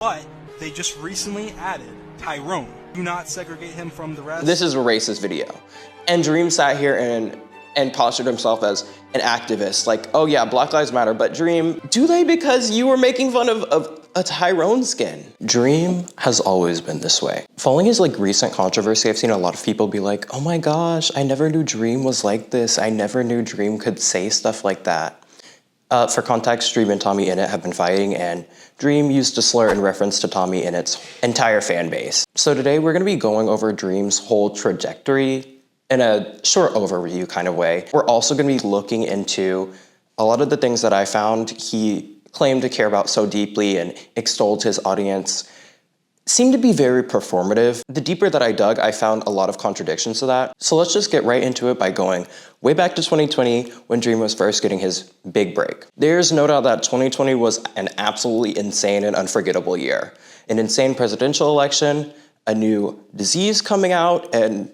But they just recently added Tyrone. Do not segregate him from the rest. This is a racist video. And Dream sat here and postured himself as an activist. Like, oh yeah, Black Lives Matter, but Dream, do they because you were making fun of a Tyrone skin? Dream has always been this way. Following his recent controversy, I've seen a lot of people be like, oh my gosh, I never knew Dream was like this. I never knew Dream could say stuff like that. For context, Dream and Tommy Innit have been fighting, and Dream used a slur in reference to Tommy Innit's entire fan base. So today we're gonna be going over Dream's whole trajectory in a short overview kind of way. We're also gonna be looking into a lot of the things that I found he claimed to care about so deeply and extolled his audience seemed to be very performative. The deeper that I dug, I found a lot of contradictions to that. So let's just get right into it by going way back to 2020 when Dream was first getting his big break. There's no doubt that 2020 was an absolutely insane and unforgettable year. An insane presidential election, a new disease coming out and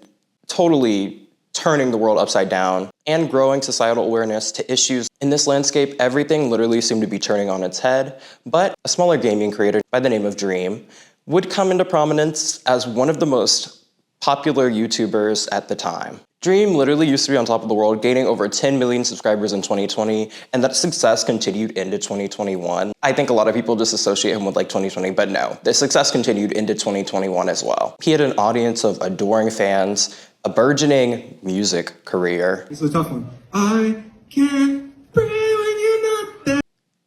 totally turning the world upside down, and growing societal awareness to issues. In this landscape, everything literally seemed to be turning on its head, but a smaller gaming creator by the name of Dream would come into prominence as one of the most popular YouTubers at the time. Dream literally used to be on top of the world, gaining over 10 million subscribers in 2020, and that success continued into 2021. I think a lot of people just associate him with 2020, but no, the success continued into 2021 as well. He had an audience of adoring fans, a burgeoning music career. It's a tough one. I can't breathe when you're not there.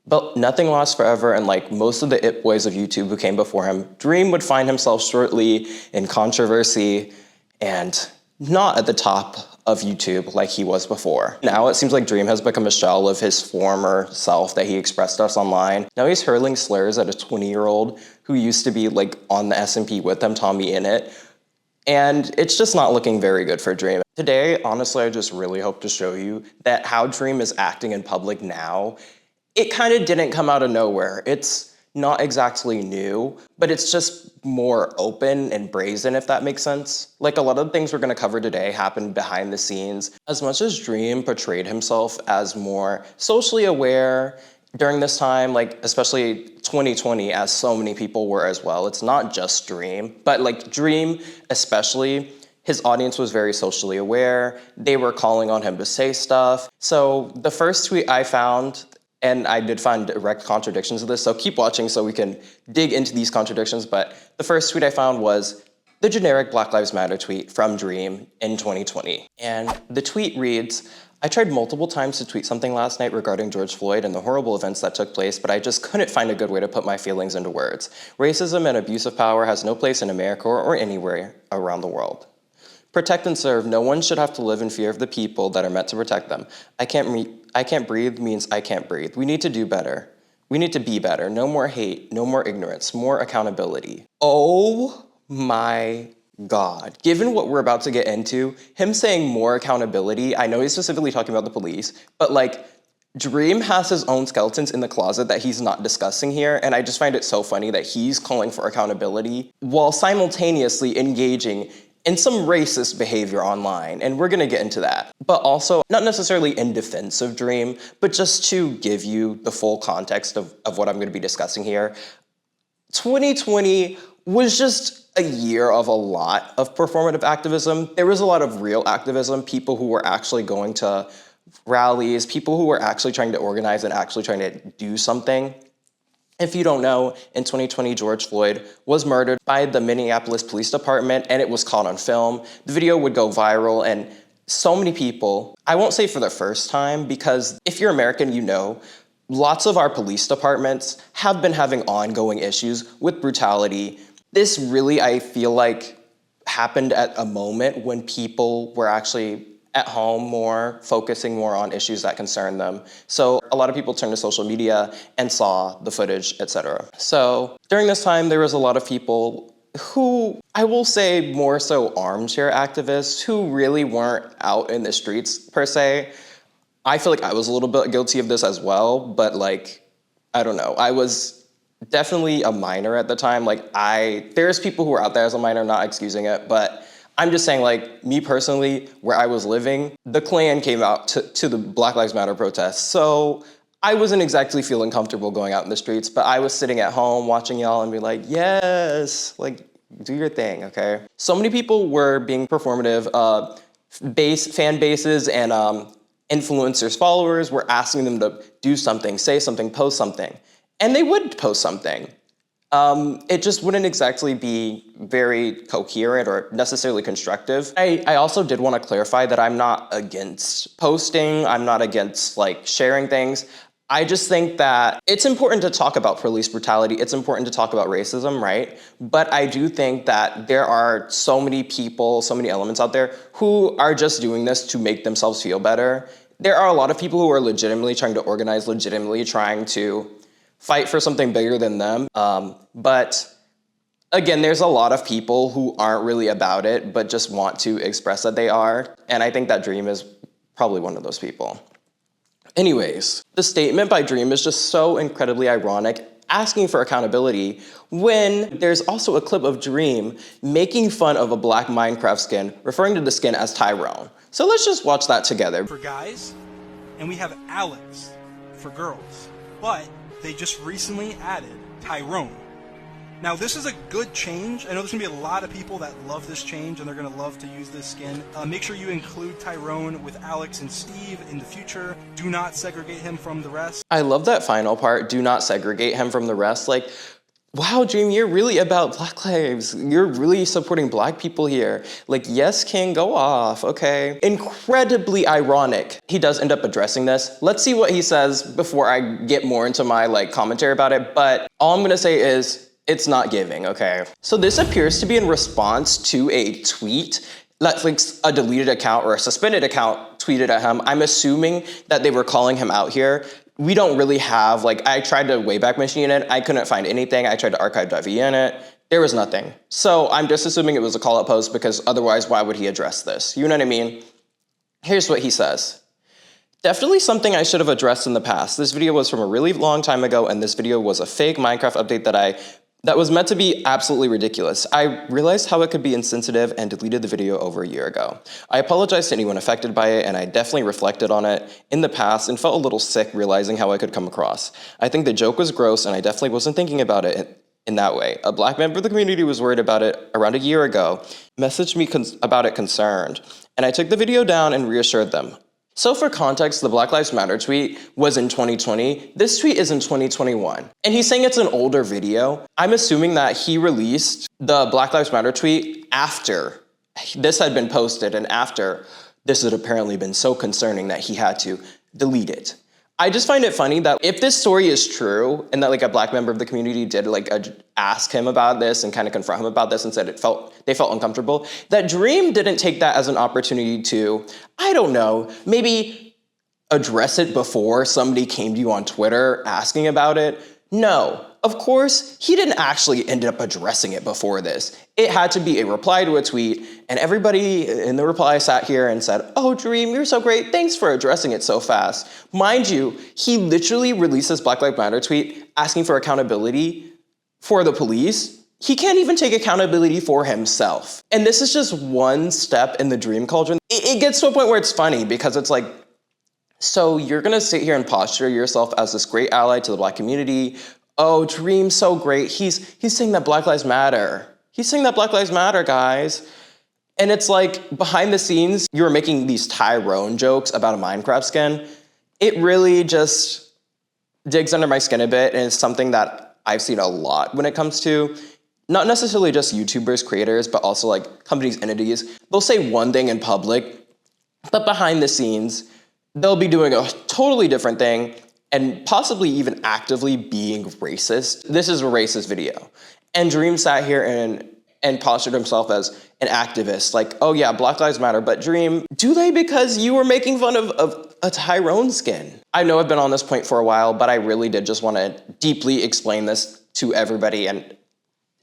But nothing lasts forever, and like most of the it boys of YouTube who came before him, Dream would find himself shortly in controversy and not at the top of YouTube like he was before. Now it seems like Dream has become a shell of his former self that he expressed us online. Now he's hurling slurs at a 20-year-old who used to be on the SMP with him, Tommy Innit, and it's just not looking very good for Dream. Today, honestly, I just really hope to show you that how Dream is acting in public now, it kind of didn't come out of nowhere. It's not exactly new, but it's just more open and brazen, if that makes sense. A lot of the things we're gonna cover today happened behind the scenes. As much as Dream portrayed himself as more socially aware during this time, especially 2020, as so many people were as well. It's not just Dream, but Dream especially, his audience was very socially aware. They were calling on him to say stuff. So the first tweet I found, and I did find direct contradictions of this, so keep watching so we can dig into these contradictions, but the first tweet I found was the generic Black Lives Matter tweet from Dream in 2020. And the tweet reads, I tried multiple times to tweet something last night regarding George Floyd and the horrible events that took place, but I just couldn't find a good way to put my feelings into words. Racism and abuse of power has no place in America or anywhere around the world. Protect and serve. No one should have to live in fear of the people that are meant to protect them. I can't breathe means I can't breathe. We need to do better. We need to be better. No more hate, no more ignorance, more accountability. Oh my God. Given what we're about to get into, him saying more accountability, I know he's specifically talking about the police, but Dream has his own skeletons in the closet that he's not discussing here, and I just find it so funny that he's calling for accountability while simultaneously engaging in some racist behavior online, and we're gonna get into that. But also, not necessarily in defense of Dream, but just to give you the full context of what I'm gonna be discussing here. 2020 was just a year of a lot of performative activism. There was a lot of real activism, people who were actually going to rallies, people who were actually trying to organize and actually trying to do something. If you don't know, in 2020, George Floyd was murdered by the Minneapolis Police Department, and it was caught on film. The video would go viral, and so many people, I won't say for the first time, because if you're American, you know, lots of our police departments have been having ongoing issues with brutality. This really, I feel like, happened at a moment when people were actually at home more, focusing more on issues that concern them. So a lot of people turned to social media and saw the footage, etc. So during this time, there was a lot of people who, I will say more so armchair activists, who really weren't out in the streets per se. I feel like I was a little bit guilty of this as well, but I don't know. I was definitely a minor at the time. There's people who were out there as a minor, not excusing it, but I'm just saying, me personally, where I was living, the Klan came out to the Black Lives Matter protests. So I wasn't exactly feeling comfortable going out in the streets, but I was sitting at home watching y'all and be like, yes, like, do your thing, okay? So many people were being performative. Fan bases and influencers, followers were asking them to do something, say something, post something. And they would post something. It just wouldn't exactly be very coherent or necessarily constructive. I also did want to clarify that I'm not against posting. I'm not against like sharing things. I just think that it's important to talk about police brutality. It's important to talk about racism, right? But I do think that there are so many people, so many elements out there who are just doing this to make themselves feel better. There are a lot of people who are legitimately trying to organize, legitimately trying to fight for something bigger than them. But again, there's a lot of people who aren't really about it, but just want to express that they are. And I think that Dream is probably one of those people. Anyways, the statement by Dream is just so incredibly ironic, asking for accountability, when there's also a clip of Dream making fun of a black Minecraft skin, referring to the skin as Tyrone. So let's just watch that together. For guys, and we have Alex for girls. But they just recently added Tyrone. Now this is a good change. I know there's gonna be a lot of people that love this change and they're gonna love to use this skin. Make sure you include Tyrone with Alex and Steve in the future. Do not segregate him from the rest. I love that final part, do not segregate him from the rest. Like, wow, Dream, you're really about Black lives. You're really supporting Black people here. Like, yes, King, go off, okay? Incredibly ironic. He does end up addressing this. Let's see what he says before I get more into my commentary about it. But all I'm gonna say is, it's not giving, okay? So this appears to be in response to a tweet that a deleted account or a suspended account tweeted at him. I'm assuming that they were calling him out here. We don't really have, I tried to Wayback Machine it, I couldn't find anything. I tried to archive.v in it, there was nothing. So I'm just assuming it was a call out post because otherwise why would he address this? You know what I mean? Here's what he says. Definitely something I should have addressed in the past. This video was from a really long time ago and this video was a fake Minecraft update that was meant to be absolutely ridiculous. I realized how it could be insensitive and deleted the video over a year ago. I apologize to anyone affected by it, and I definitely reflected on it in the past and felt a little sick realizing how I could come across. I think the joke was gross, and I definitely wasn't thinking about it in that way. A Black member of the community was worried about it around a year ago, messaged me about it concerned, and I took the video down and reassured them. So for context, the Black Lives Matter tweet was in 2020. This tweet is in 2021. And he's saying it's an older video. I'm assuming that he released the Black Lives Matter tweet after this had been posted and after this had apparently been so concerning that he had to delete it. I just find it funny that if this story is true and that a Black member of the community did ask him about this and kind of confront him about this and said they felt uncomfortable, that Dream didn't take that as an opportunity to, I don't know, maybe address it before somebody came to you on Twitter asking about it. No, of course, he didn't actually end up addressing it before this. It had to be a reply to a tweet, and everybody in the reply sat here and said, oh, Dream, you're so great, thanks for addressing it so fast. Mind you, he literally released this Black Lives Matter tweet asking for accountability for the police. He can't even take accountability for himself. And this is just one step in the Dream cauldron. It gets to a point where it's funny because it's like, so you're gonna sit here and posture yourself as this great ally to the Black community. Oh, Dream, so great. He's saying that Black Lives Matter. He's saying that Black Lives Matter, guys. And it's like, behind the scenes, you were making these Tyrone jokes about a Minecraft skin. It really just digs under my skin a bit, and it's something that I've seen a lot when it comes to not necessarily just YouTubers, creators, but also companies, entities. They'll say one thing in public, but behind the scenes, they'll be doing a totally different thing and possibly even actively being racist. This is a racist video. And Dream sat here and postured himself as an activist, oh yeah, Black Lives Matter, but Dream, do they because you were making fun of a Tyrone skin? I know I've been on this point for a while, but I really did just want to deeply explain this to everybody and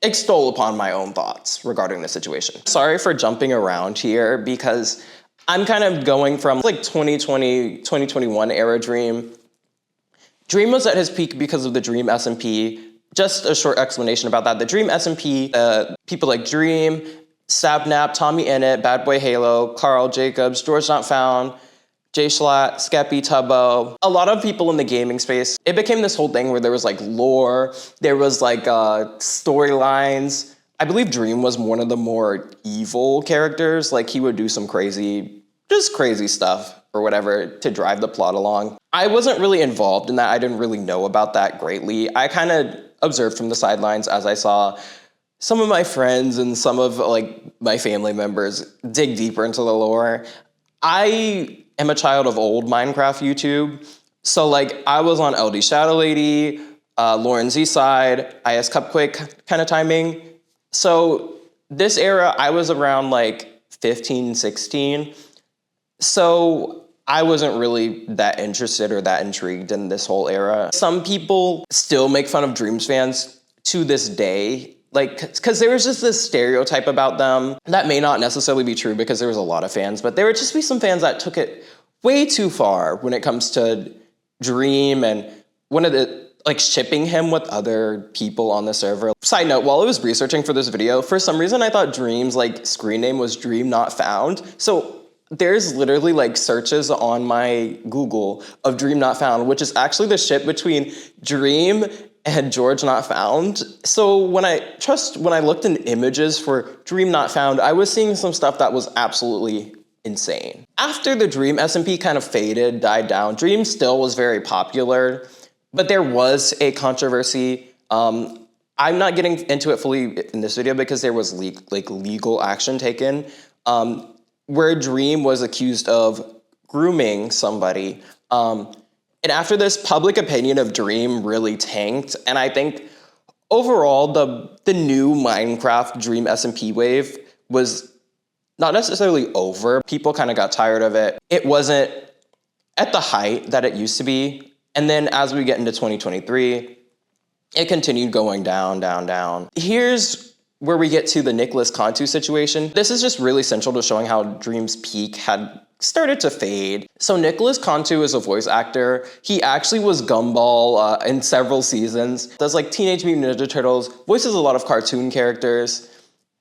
extol upon my own thoughts regarding the situation. Sorry for jumping around here because I'm kind of going from 2020, 2021 era Dream. Dream was at his peak because of the Dream SMP. Just a short explanation about that. The Dream SMP, people like Dream, Sabnap, Tommy Innit, Bad Boy Halo, Carl Jacobs, George Not Found, Jay Schlatt, Skeppy, Tubbo, a lot of people in the gaming space. It became this whole thing where there was like lore, there was like storylines. I believe Dream was one of the more evil characters. Like he would do some crazy stuff or whatever to drive the plot along. I wasn't really involved in that. I didn't really know about that greatly. I kind of observed from the sidelines as I saw some of my friends and some of like my family members dig deeper into the lore. I am a child of old Minecraft YouTube. So like I was on LD Shadow Lady, Lauren Z side, IS Cupquake kind of timing. So this era, I was around like 15, 16. So I wasn't really that interested or that intrigued in this whole era. Some people still make fun of Dreams fans to this day, like, because there was just this stereotype about them that may not necessarily be true because there was a lot of fans, but there would just be some fans that took it way too far when it comes to Dream and like shipping him with other people on the server. Side note, while I was researching for this video, for some reason I thought Dream's like screen name was Dream Not Found. So there's literally like searches on my Google of Dream Not Found, which is actually the ship between Dream and George Not Found. So when I looked in images for Dream Not Found, I was seeing some stuff that was absolutely insane. After the Dream SMP kind of faded, died down, Dream still was very popular, but there was a controversy. I'm not getting into it fully in this video because there was legal action taken, where Dream was accused of grooming somebody. And after this, public opinion of Dream really tanked. And I think overall, the new Minecraft Dream SMP wave was not necessarily over. People kind of got tired of it. It wasn't at the height that it used to be. And then as we get into 2023, it continued going down, down, down. Here's where we get to the Nicholas Cantu situation. This is just really central to showing how Dream's peak had started to fade. So Nicholas Cantu is a voice actor. He actually was Gumball in several seasons. Does like Teenage Mutant Ninja Turtles, voices a lot of cartoon characters.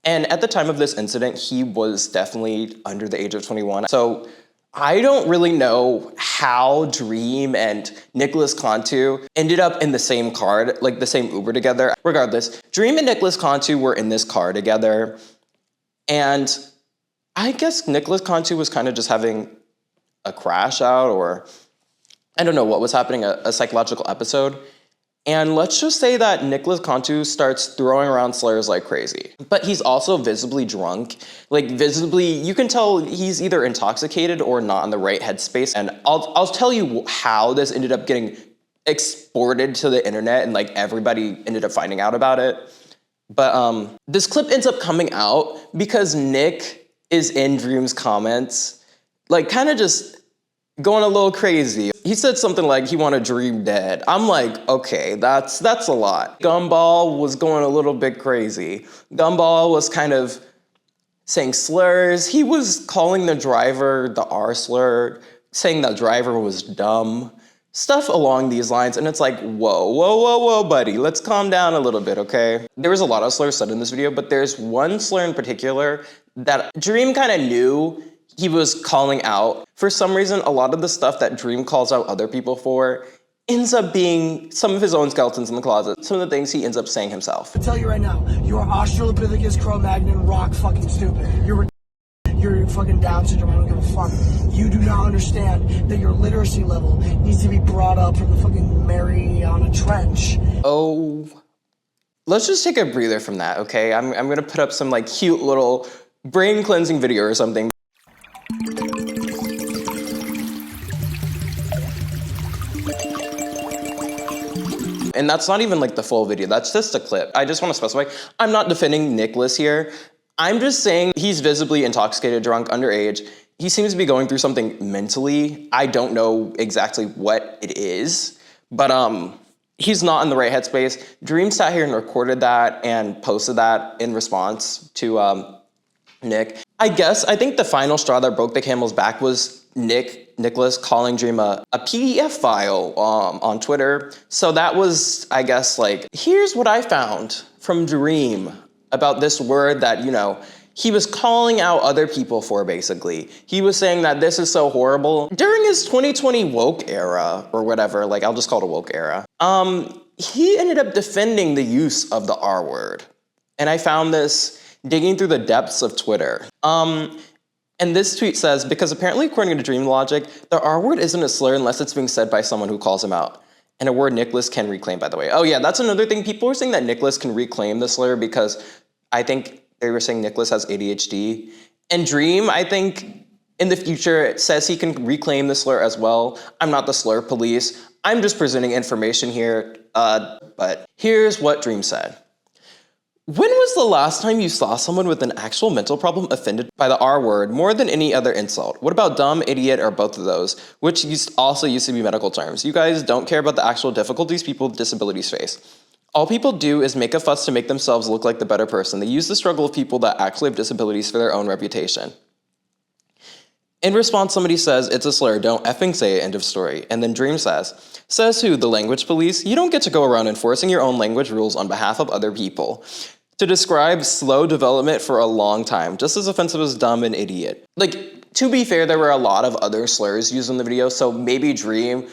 And at the time of this incident, he was definitely under the age of 21. So I don't really know how Dream and Nicholas Cantu ended up in the same car, like the same Uber together. Regardless, Dream and Nicholas Cantu were in this car together. And I guess Nicholas Cantu was kind of just having a crash out, or I don't know what was happening, a psychological episode. And let's just say that Nicholas Cantu starts throwing around slurs like crazy. But he's also visibly drunk. Like visibly, you can tell he's either intoxicated or not in the right headspace. And I'll tell you how this ended up getting exported to the internet and like everybody ended up finding out about it. But this clip ends up coming out because Nick is in Dream's comments, like kind of just going a little crazy. He said something like he wanted Dream dead. I'm like, okay, that's a lot. Gumball was going a little bit crazy. Gumball was kind of saying slurs. He was calling the driver the R slur, saying the driver was dumb, stuff along these lines. And it's like, whoa, whoa, whoa, whoa, buddy, let's calm down a little bit, okay? There was a lot of slurs said in this video, but there's one slur in particular that Dream kind of knew he was calling out. For some reason, a lot of the stuff that Dream calls out other people for ends up being some of his own skeletons in the closet. Some of the things he ends up saying himself. I'll tell you right now, you are Australopithecus Cro-Magnon rock fucking stupid. You're fucking Down syndrome, I don't give a fuck. You do not understand that your literacy level needs to be brought up from the fucking Mariana Trench. Oh, let's just take a breather from that, okay? I'm gonna put up some like cute little brain cleansing video or something. And that's not even like the full video, that's just a clip. I just want to specify, I'm not defending Nicholas here. I'm just saying he's visibly intoxicated, drunk, underage. He seems to be going through something mentally. I don't know exactly what it is, but he's not in the right headspace. Dream sat here and recorded that and posted that in response to Nick. I think the final straw that broke the camel's back was Nicholas calling Dream a PDF file on Twitter. So that was, I guess, like, here's what I found from Dream about this word that, you know, he was calling out other people for, basically. He was saying that this is so horrible. During his 2020 woke era, or whatever, like I'll just call it a woke era, he ended up defending the use of the R word. And I found this digging through the depths of Twitter. And this tweet says, because apparently according to Dream logic, the R word isn't a slur unless it's being said by someone who calls him out. And a word Nicholas can reclaim, by the way. Oh yeah, that's another thing. People were saying that Nicholas can reclaim the slur because I think they were saying Nicholas has ADHD. And Dream, I think in the future, says he can reclaim the slur as well. I'm not the slur police. I'm just presenting information here. But here's what Dream said. When was the last time you saw someone with an actual mental problem offended by the R word more than any other insult? What about dumb, idiot, or both of those, which also used to be medical terms? You guys don't care about the actual difficulties people with disabilities face. All people do is make a fuss to make themselves look like the better person. They use the struggle of people that actually have disabilities for their own reputation. In response, somebody says, it's a slur, don't effing say it, end of story. And then Dream says who, the language police? You don't get to go around enforcing your own language rules on behalf of other people. To describe slow development for a long time, just as offensive as dumb and idiot. Like, to be fair, there were a lot of other slurs used in the video, so maybe Dream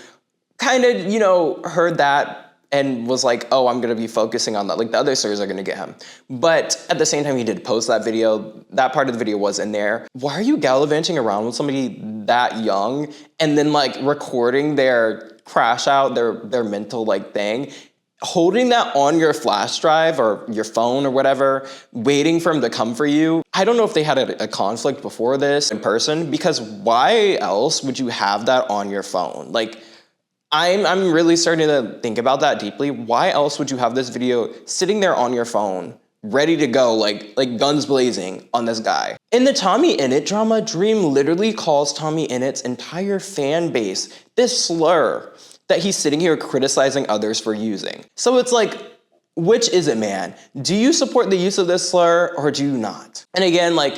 kind of, heard that and was like, oh, I'm gonna be focusing on that. Like, the other slurs are gonna get him. But at the same time, he did post that video. That part of the video was in there. Why are you gallivanting around with somebody that young and then, like, recording their crash out, their mental, like, thing? Holding that on your flash drive or your phone or whatever, waiting for him to come for you. I don't know if they had a conflict before this in person, because why else would you have that on your phone? Like, I'm really starting to think about that deeply. Why else would you have this video sitting there on your phone, ready to go, like guns blazing on this guy? In the Tommy Innit drama, Dream literally calls Tommy Innett's entire fan base this slur that he's sitting here criticizing others for using. So it's like, which is it, man? Do you support the use of this slur or do you not? And again, like,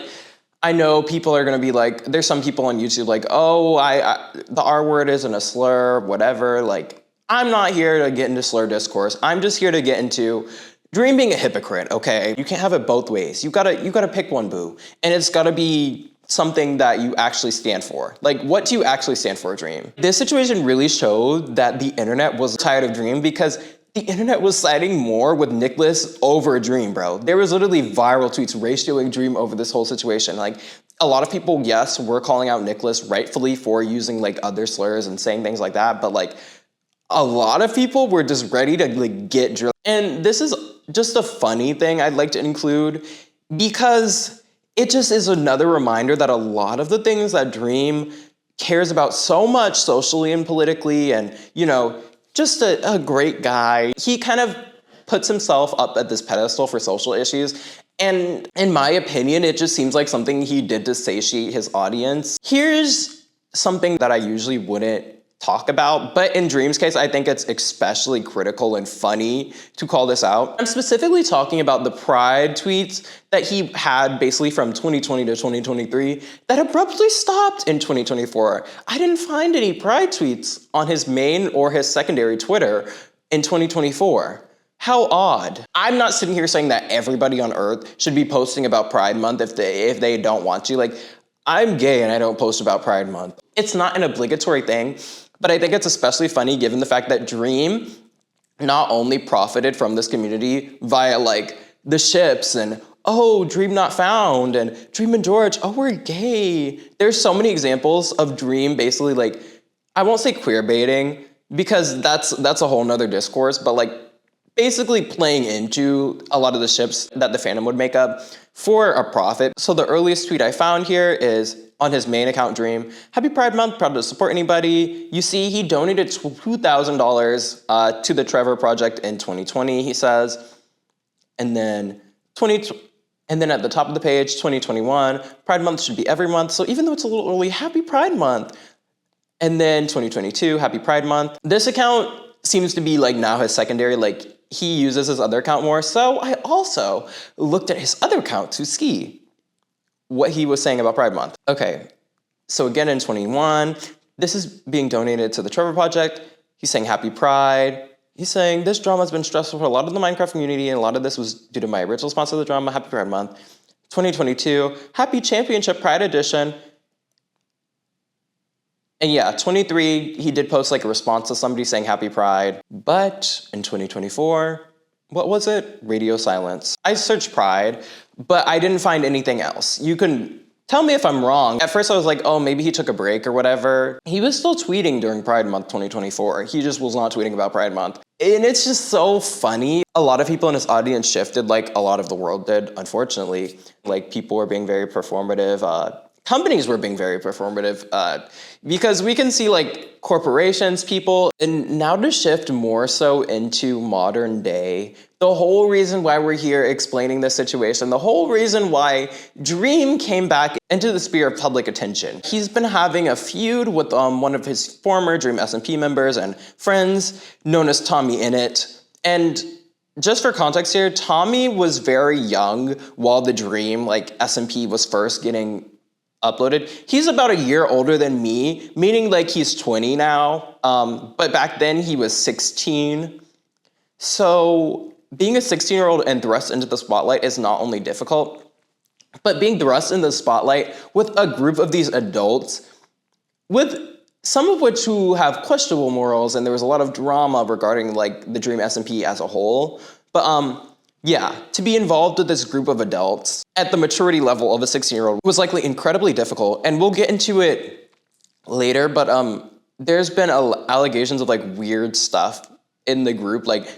I know people are gonna be like, there's some people on YouTube like, oh, the R word isn't a slur, whatever. Like, I'm not here to get into slur discourse. I'm just here to get into Dream being a hypocrite, okay? You can't have it both ways. You gotta pick one, boo. And it's gotta be something that you actually stand for. Like, what do you actually stand for, Dream? This situation really showed that the internet was tired of Dream because the internet was siding more with Nicholas over Dream, bro. There was literally viral tweets ratioing Dream over this whole situation. Like, a lot of people, yes, were calling out Nicholas rightfully for using, like, other slurs and saying things like that, but, like, a lot of people were just ready to, like, get drilled. And this is just a funny thing I'd like to include because it just is another reminder that a lot of the things that Dream cares about so much socially and politically and, just a great guy. He kind of puts himself up at this pedestal for social issues. And in my opinion, it just seems like something he did to satiate his audience. Here's something that I usually wouldn't talk about, but in Dream's case, I think it's especially critical and funny to call this out. I'm specifically talking about the pride tweets that he had basically from 2020 to 2023 that abruptly stopped in 2024. I didn't find any pride tweets on his main or his secondary Twitter in 2024. How odd. I'm not sitting here saying that everybody on earth should be posting about Pride Month if they don't want to. Like, I'm gay and I don't post about Pride Month. It's not an obligatory thing. But I think it's especially funny given the fact that Dream not only profited from this community via, like, the ships and, oh, Dream not found, and Dream and George, oh, we're gay. There's so many examples of Dream basically, like, I won't say queer baiting because that's a whole nother discourse, but, like, basically playing into a lot of the ships that the fandom would make up for a profit. So the earliest tweet I found here is on his main account, Dream. Happy Pride Month, proud to support anybody. You see, he donated $2,000 to the Trevor Project in 2020, he says. And then at the top of the page, 2021, Pride Month should be every month. So even though it's a little early, happy Pride Month. And then 2022, happy Pride Month. This account seems to be, like, now his secondary, like, he uses his other account more. So I also looked at his other account to see what he was saying about Pride Month. Okay, so again in 21, this is being donated to the Trevor Project. He's saying happy Pride. He's saying this drama has been stressful for a lot of the Minecraft community and a lot of this was due to my original response to the drama, happy Pride Month. 2022, Happy Championship Pride Edition. And yeah, 23, he did post like a response to somebody saying Happy Pride. But in 2024, what was it? Radio silence. I searched Pride, but I didn't find anything else. You can tell me if I'm wrong. At first I was like, oh, maybe he took a break or whatever. He was still tweeting during Pride Month 2024. He just was not tweeting about Pride Month. And it's just so funny. A lot of people in his audience shifted, like a lot of the world did, unfortunately. Like, people were being very performative. Companies were being very performative because we can see like corporations, people, and now to shift more so into modern day. The whole reason why we're here explaining this situation, the whole reason why Dream came back into the sphere of public attention. He's been having a feud with one of his former Dream SMP members and friends known as Tommy Innit. And just for context here, Tommy was very young while the Dream like SMP was first getting uploaded. He's about a year older than me, meaning like he's 20 now. But back then he was 16. So being a 16-year-old and thrust into the spotlight is not only difficult, but being thrust in the spotlight with a group of these adults, with some of which who have questionable morals, and there was a lot of drama regarding like the Dream SMP as a whole. But yeah, to be involved with this group of adults at the maturity level of a 16-year-old was likely incredibly difficult. And we'll get into it later, but there's been allegations of like weird stuff in the group, like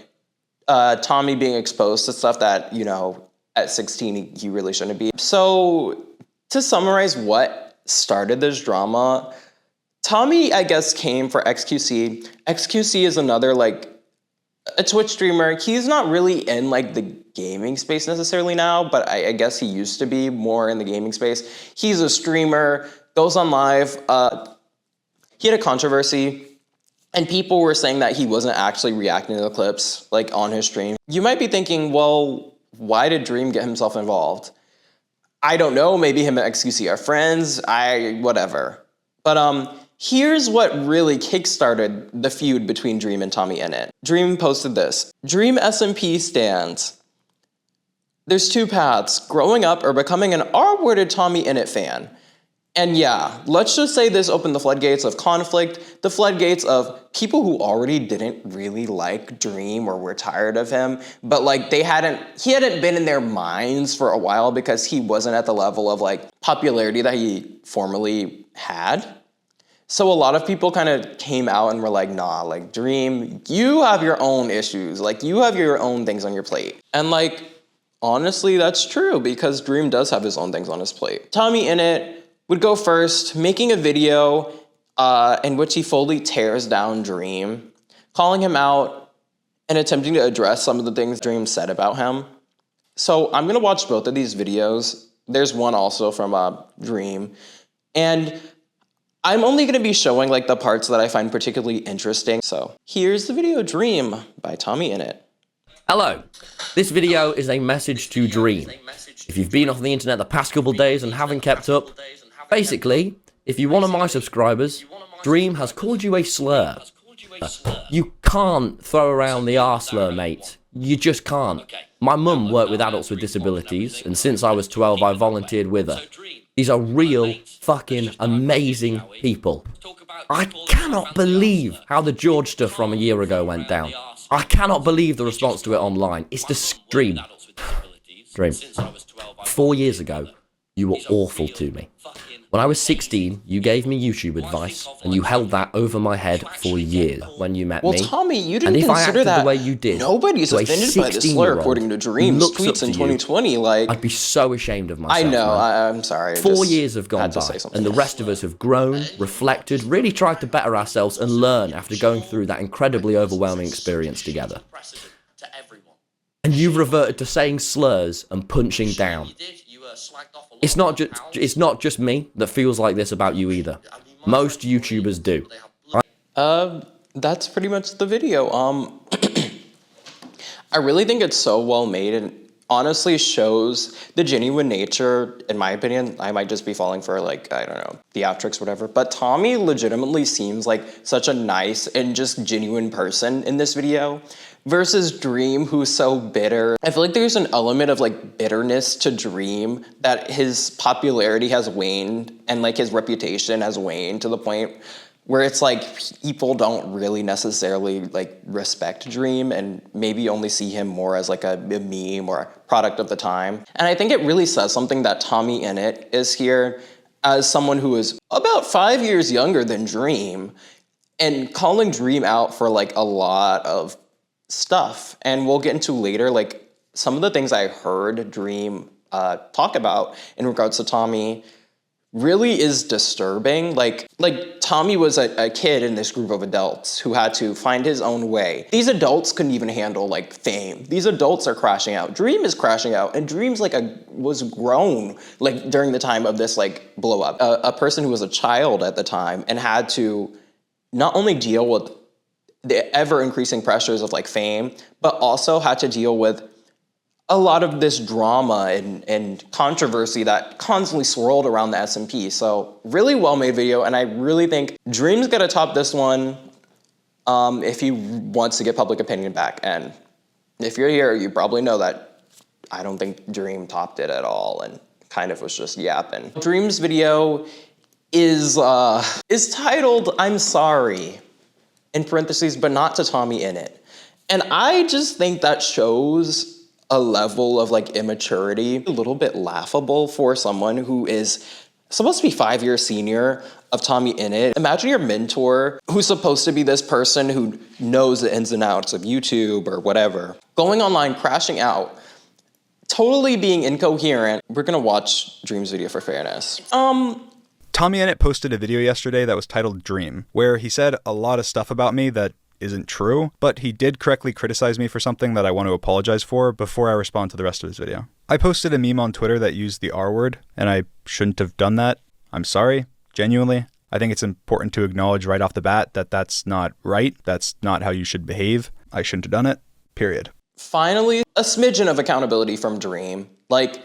Tommy being exposed to stuff that, you know, at 16 he really shouldn't be. So to summarize what started this drama, Tommy, I guess, came for XQC. XQC is another like a Twitch streamer. He's not really in like the gaming space necessarily now, but I guess he used to be more in the gaming space. He's a streamer, goes on live. He had a controversy, and people were saying that he wasn't actually reacting to the clips like on his stream. You might be thinking, well, why did Dream get himself involved? I don't know, maybe him and XQC are friends, whatever. But here's what really kickstarted the feud between Dream and Tommy Innit. Dream posted this: Dream SMP stands. There's two paths, growing up or becoming an R-worded Tommy Innit fan. And yeah, let's just say this opened the floodgates of conflict, the floodgates of people who already didn't really like Dream or were tired of him, but like he hadn't been in their minds for a while because he wasn't at the level of like popularity that he formerly had. So a lot of people kind of came out and were like, nah, like Dream, you have your own issues. Like you have your own things on your plate. And like, honestly, that's true because Dream does have his own things on his plate. Tommy Innit would go first, making a video in which he fully tears down Dream, calling him out and attempting to address some of the things Dream said about him. So I'm gonna watch both of these videos. There's one also from Dream. And I'm only gonna be showing like the parts that I find particularly interesting. So here's the video Dream by Tommy Innit. Hello, this video is a message to Dream. If you've been off the internet the past couple days and haven't kept up, basically, if you're one of my subscribers, Dream has called you a slur. You can't throw around the R slur, mate. You just can't. My mum worked with adults with disabilities, and since I was 12 I volunteered with her. These are real, fucking amazing people. I cannot believe how the George stuff from a year ago went down. I cannot believe the response to it online. It's the Dream. Dream. 4 years ago, you were awful to me. When I was 16, you gave me YouTube advice, and you held that over my head for years when you met me. Well, Tommy, you didn't and if consider I acted that the way you did, nobody's offended by this slur, according to Dream's tweets in 2020. Like, I'd be so ashamed of myself. I know. Man. I'm sorry. 4 years have gone by, and the rest of us have grown, reflected, really tried to better ourselves, and learn after going through that incredibly overwhelming experience together. And you've reverted to saying slurs and punching down. It's not just me that feels like this about you either. Most YouTubers do. That's pretty much the video. I really think it's so well made, and honestly shows the genuine nature, in my opinion. I might just be falling for like, I don't know, theatrics, whatever. But Tommy legitimately seems like such a nice and just genuine person in this video versus Dream, who's so bitter. I feel like there's an element of like bitterness to Dream, that his popularity has waned and like his reputation has waned to the point where it's like people don't really necessarily like respect Dream and maybe only see him more as like a meme or a product of the time. And I think it really says something that Tommy Innit is here as someone who is about 5 years younger than Dream and calling Dream out for like a lot of stuff. And we'll get into later, like some of the things I heard Dream talk about in regards to Tommy really is disturbing. Like Tommy was a kid in this group of adults who had to find his own way. These adults couldn't even handle like fame. These adults are crashing out. Dream is crashing out, and Dream's like was grown like during the time of this like blow up. A person who was a child at the time and had to not only deal with the ever increasing pressures of like fame, but also had to deal with a lot of this drama and controversy that constantly swirled around the SMP. So really well-made video, and I really think Dream's gonna top this one if he wants to get public opinion back. And if you're here, you probably know that I don't think Dream topped it at all and kind of was just yapping. Dream's video is titled "I'm Sorry," in parentheses, but not to Tommy Innit. And I just think that shows a level of like immaturity, a little bit laughable for someone who is supposed to be 5 years senior of Tommy Innit. Imagine your mentor, who's supposed to be this person who knows the ins and outs of YouTube or whatever, going online, crashing out, totally being incoherent. We're gonna watch Dream's video for fairness. Tommy Innit posted a video yesterday that was titled Dream, where he said a lot of stuff about me that isn't true, but he did correctly criticize me for something that I want to apologize for before I respond to the rest of his video. I posted a meme on Twitter that used the R word, and I shouldn't have done that. I'm sorry, genuinely. I think it's important to acknowledge right off the bat that that's not right. That's not how you should behave. I shouldn't have done it, period. Finally, a smidgen of accountability from Dream. Like,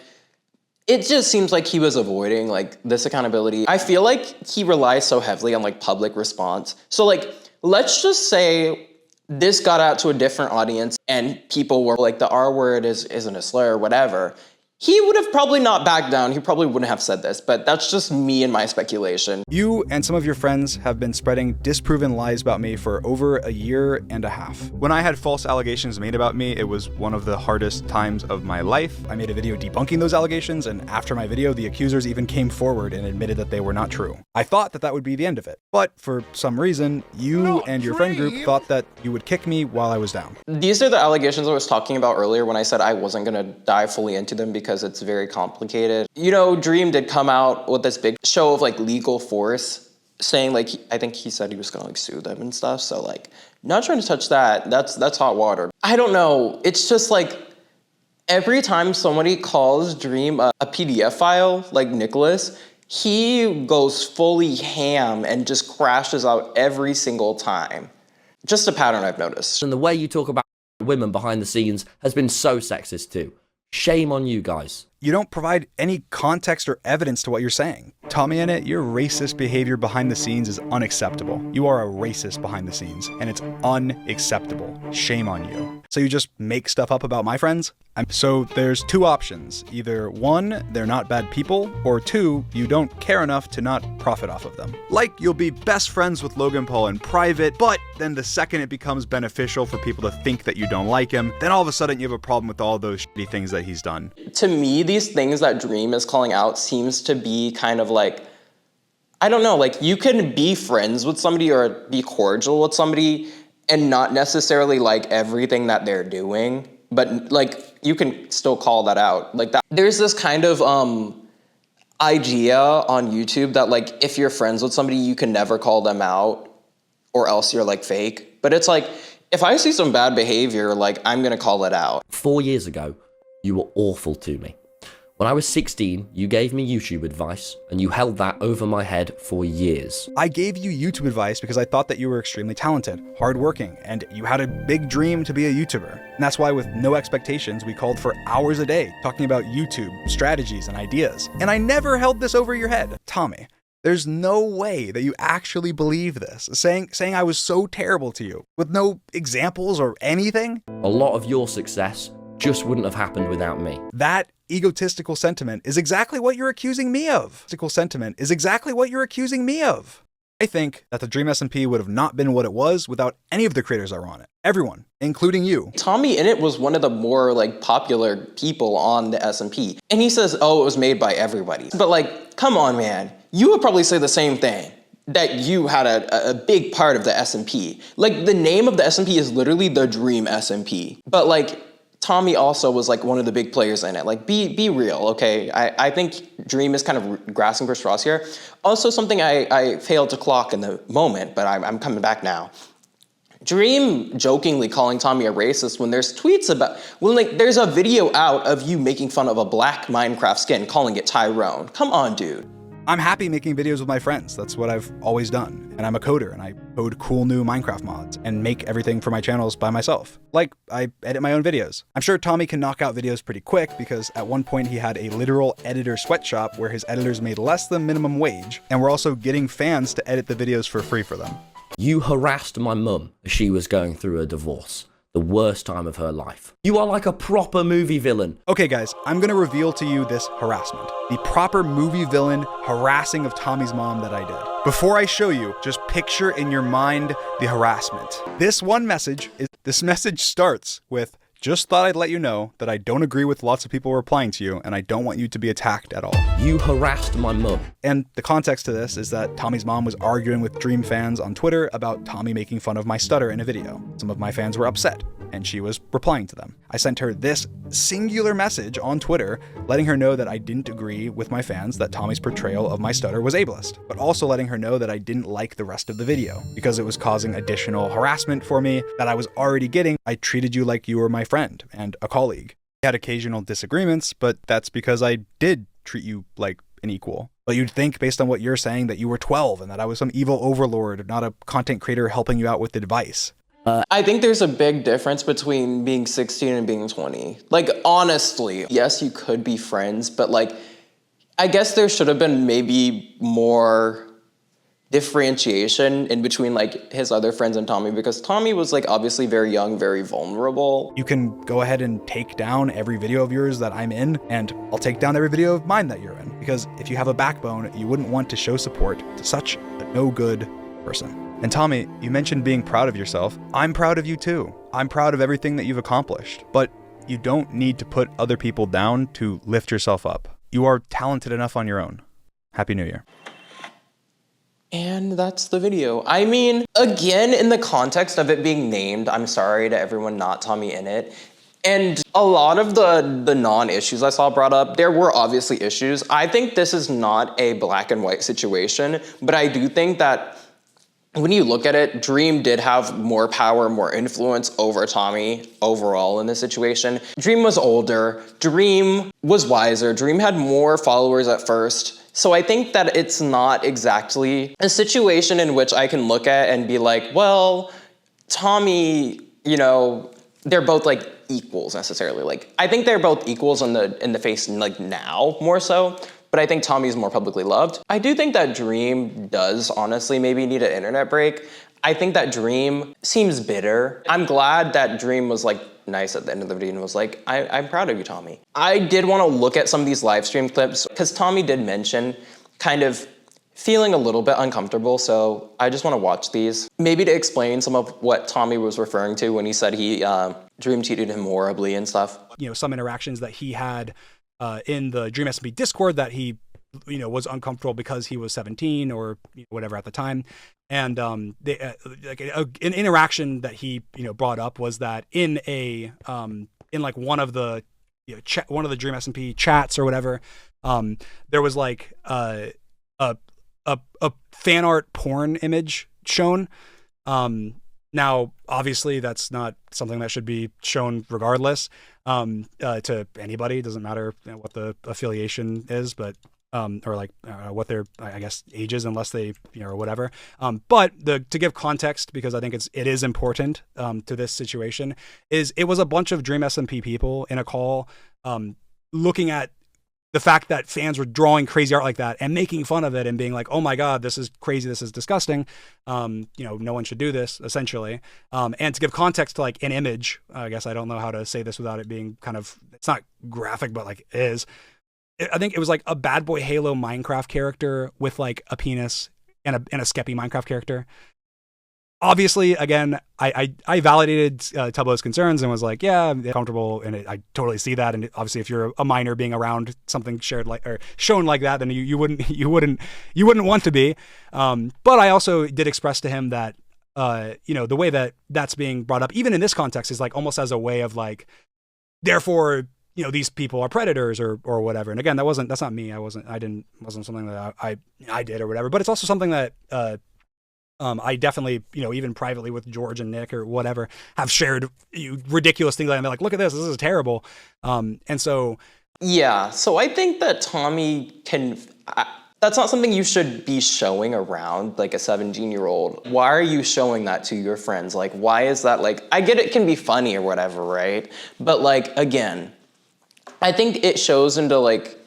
it just seems like he was avoiding like this accountability. I feel like he relies so heavily on like public response. So like, let's just say this got out to a different audience and people were like, the R word isn't a slur or whatever. He would have probably not backed down. He probably wouldn't have said this, but that's just me and my speculation. You and some of your friends have been spreading disproven lies about me for over a year and a half. When I had false allegations made about me, it was one of the hardest times of my life. I made a video debunking those allegations, and after my video, the accusers even came forward and admitted that they were not true. I thought that would be the end of it. But for some reason, you and your friend group thought that you would kick me while I was down. These are the allegations I was talking about earlier when I said I wasn't gonna dive fully into them because it's very complicated. You know, Dream did come out with this big show of like legal force saying like, I think he said he was gonna like sue them and stuff. So like, not trying to touch that. That's hot water. I don't know. It's just like, every time somebody calls Dream a PDF file, like Nicholas, he goes fully ham and just crashes out every single time. Just a pattern I've noticed. And the way you talk about women behind the scenes has been so sexist too. Shame on you guys. You don't provide any context or evidence to what you're saying. Tommy Innit, your racist behavior behind the scenes is unacceptable. You are a racist behind the scenes, and it's unacceptable. Shame on you. So you just make stuff up about my friends? So there's two options. Either one, they're not bad people, or two, you don't care enough to not profit off of them. Like, you'll be best friends with Logan Paul in private, but then the second it becomes beneficial for people to think that you don't like him, then all of a sudden you have a problem with all those shitty things that he's done. To me, these things that Dream is calling out seems to be kind of like, I don't know, like you can be friends with somebody or be cordial with somebody and not necessarily like everything that they're doing, but like you can still call that out like that. There's this kind of idea on YouTube that like if you're friends with somebody, you can never call them out or else you're like fake. But it's like, if I see some bad behavior, like I'm gonna call it out. 4 years ago, you were awful to me. When I was 16, you gave me YouTube advice, and you held that over my head for years. I gave you YouTube advice because I thought that you were extremely talented, hardworking, and you had a big dream to be a YouTuber. And that's why with no expectations, we called for hours a day talking about YouTube, strategies, and ideas. And I never held this over your head. Tommy, there's no way that you actually believe this, saying I was so terrible to you, with no examples or anything. A lot of your success just wouldn't have happened without me. That egotistical sentiment is exactly what you're accusing me of. I think that the Dream SMP would have not been what it was without any of the creators that were on it. Everyone, including you. Tommy Innit was one of the more like popular people on the SMP. And he says, oh, it was made by everybody. But like, come on, man. You would probably say the same thing, that you had a big part of the SMP. Like, the name of the SMP is literally the Dream SMP. But like, Tommy also was like one of the big players in it. Like, be real, okay? I think Dream is kind of grasping for straws here. Also, something I failed to clock in the moment, but I'm coming back now. Dream jokingly calling Tommy a racist when there's tweets about, when like there's a video out of you making fun of a black Minecraft skin, calling it Tyrone. Come on, dude. I'm happy making videos with my friends. That's what I've always done. And I'm a coder, and I code cool new Minecraft mods and make everything for my channels by myself. Like, I edit my own videos. I'm sure Tommy can knock out videos pretty quick because at one point he had a literal editor sweatshop where his editors made less than minimum wage, and we're also getting fans to edit the videos for free for them. You harassed my mum as she was going through a divorce. The worst time of her life. You are like a proper movie villain. Okay guys, I'm gonna reveal to you this harassment. The proper movie villain harassing of Tommy's mom that I did. Before I show you, just picture in your mind the harassment. This message starts with, just thought I'd let you know that I don't agree with lots of people replying to you, and I don't want you to be attacked at all. You harassed my mum. And the context to this is that Tommy's mom was arguing with Dream fans on Twitter about Tommy making fun of my stutter in a video. Some of my fans were upset, and she was replying to them. I sent her this singular message on Twitter, letting her know that I didn't agree with my fans that Tommy's portrayal of my stutter was ableist, but also letting her know that I didn't like the rest of the video because it was causing additional harassment for me that I was already getting. I treated you like you were my friend and a colleague. We had occasional disagreements, but that's because I did treat you like an equal. But you'd think, based on what you're saying, that you were 12 and that I was some evil overlord, not a content creator helping you out with advice. I think there's a big difference between being 16 and being 20. Like, honestly, yes, you could be friends, but like, I guess there should have been maybe more differentiation in between like his other friends and Tommy, because Tommy was like obviously very young, very vulnerable. You can go ahead and take down every video of yours that I'm in, and I'll take down every video of mine that you're in, because if you have a backbone, you wouldn't want to show support to such a no good person. And Tommy, you mentioned being proud of yourself. I'm proud of you too. I'm proud of everything that you've accomplished, but you don't need to put other people down to lift yourself up. You are talented enough on your own. Happy New Year. And that's the video. I mean, again, in the context of it being named, I'm sorry to everyone not Tommy Innit. And a lot of the non-issues I saw brought up, there were obviously issues. I think this is not a black and white situation, but I do think that when you look at it, Dream did have more power, more influence over Tommy overall in this situation. Dream was older, Dream was wiser, Dream had more followers at first. So I think that it's not exactly a situation in which I can look at and be like, well, Tommy, you know, they're both like equals necessarily. Like, I think they're both equals in the face like now more so, but I think Tommy's more publicly loved. I do think that Dream does honestly maybe need an internet break. I think that Dream seems bitter. I'm glad that Dream was like nice at the end of the video and was like, I'm proud of you, Tommy. I did want to look at some of these live stream clips because Tommy did mention kind of feeling a little bit uncomfortable, so I just want to watch these. Maybe to explain some of what Tommy was referring to when he said he Dream treated him horribly and stuff. You know, some interactions that he had in the Dream SMP Discord that he, you know, was uncomfortable because he was 17 or whatever at the time. And like an interaction that he, you know, brought up was that in a in like one of the one of the Dream SMP chats or whatever, there was like a fan art porn image shown, Now, obviously, that's not something that should be shown regardless to anybody. It doesn't matter what the affiliation is, but or like what their, I guess, age is, unless they, or whatever. But to give context, because I think it is important to this situation, is it was a bunch of Dream SMP people in a call looking at the fact that fans were drawing crazy art like that and making fun of it and being like, oh my God, this is crazy, this is disgusting. No one should do this, essentially. And to give context to like an image, I guess I don't know how to say this without it being kind of, it's not graphic, but like it is. I think it was like a Bad Boy Halo Minecraft character with like a penis and a Skeppy Minecraft character. Obviously, again, I validated Tubbo's concerns and was like, yeah, I'm comfortable, and I totally see that. And obviously, if you're a minor being around something shared like or shown like that, then you wouldn't want to be. But I also did express to him that the way that that's being brought up, even in this context, is like almost as a way of like, therefore, these people are predators or whatever. And again, that's not me. Wasn't something that I did or whatever. But it's also something that I definitely, even privately with George and Nick or whatever, have shared ridiculous things like that. And they're like, look at this is terrible. And so. Yeah, so I think that Tommy that's not something you should be showing around like a 17-year-old. Why are you showing that to your friends? Like, why is that like, I get it can be funny or whatever, right? But like, again, I think it shows into like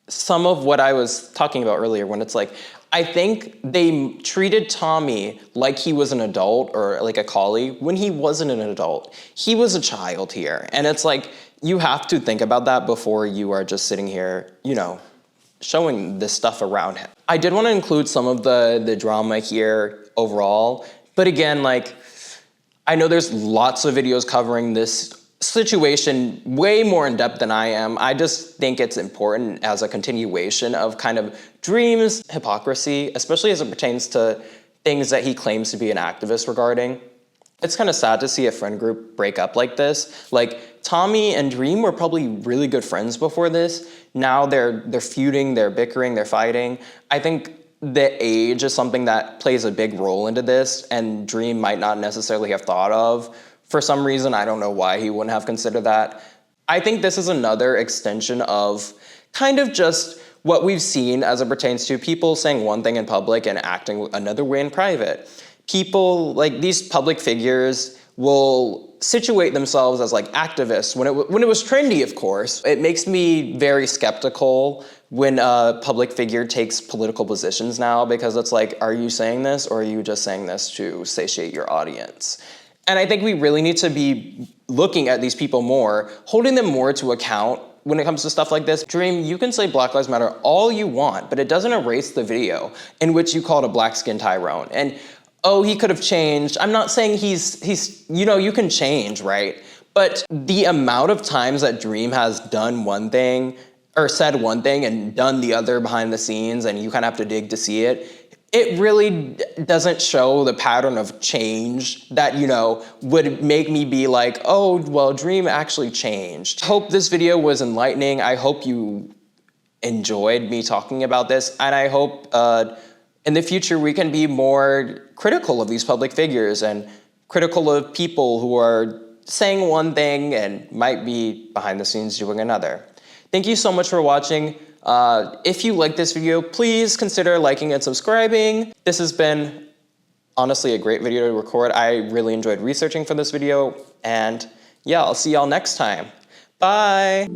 some of what I was talking about earlier when it's like, I think they treated Tommy like he was an adult or like a colleague when he wasn't an adult. He was a child here. And it's like, you have to think about that before you are just sitting here, showing this stuff around him. I did want to include some of the drama here overall. But again, like, I know there's lots of videos covering this situation way more in depth than I am. I just think it's important as a continuation of kind of Dream's hypocrisy, especially as it pertains to things that he claims to be an activist regarding. It's kind of sad to see a friend group break up like this. Like, Tommy and Dream were probably really good friends before this. Now they're feuding, they're bickering, they're fighting. I think the age is something that plays a big role into this, and Dream might not necessarily have thought of. For some reason, I don't know why he wouldn't have considered that. I think this is another extension of kind of just what we've seen as it pertains to people saying one thing in public and acting another way in private. People, like these public figures, will situate themselves as like activists when it was trendy, of course. It makes me very skeptical when a public figure takes political positions now, because it's like, are you saying this or are you just saying this to satiate your audience? And I think we really need to be looking at these people more, holding them more to account when it comes to stuff like this. Dream, you can say Black Lives Matter all you want, but it doesn't erase the video in which you called a black-skinned Tyrone. And, oh, he could have changed. I'm not saying he's you can change, right? But the amount of times that Dream has done one thing, or said one thing and done the other behind the scenes, and you kind of have to dig to see it, it really doesn't show the pattern of change that, would make me be like, oh, well, Dream actually changed. I hope this video was enlightening. I hope you enjoyed me talking about this. And I hope in the future we can be more critical of these public figures and critical of people who are saying one thing and might be behind the scenes doing another. Thank you so much for watching. If you like this video, please consider liking and subscribing. This has been honestly a great video to record. I really enjoyed researching for this video, and yeah, I'll see y'all next time. Bye.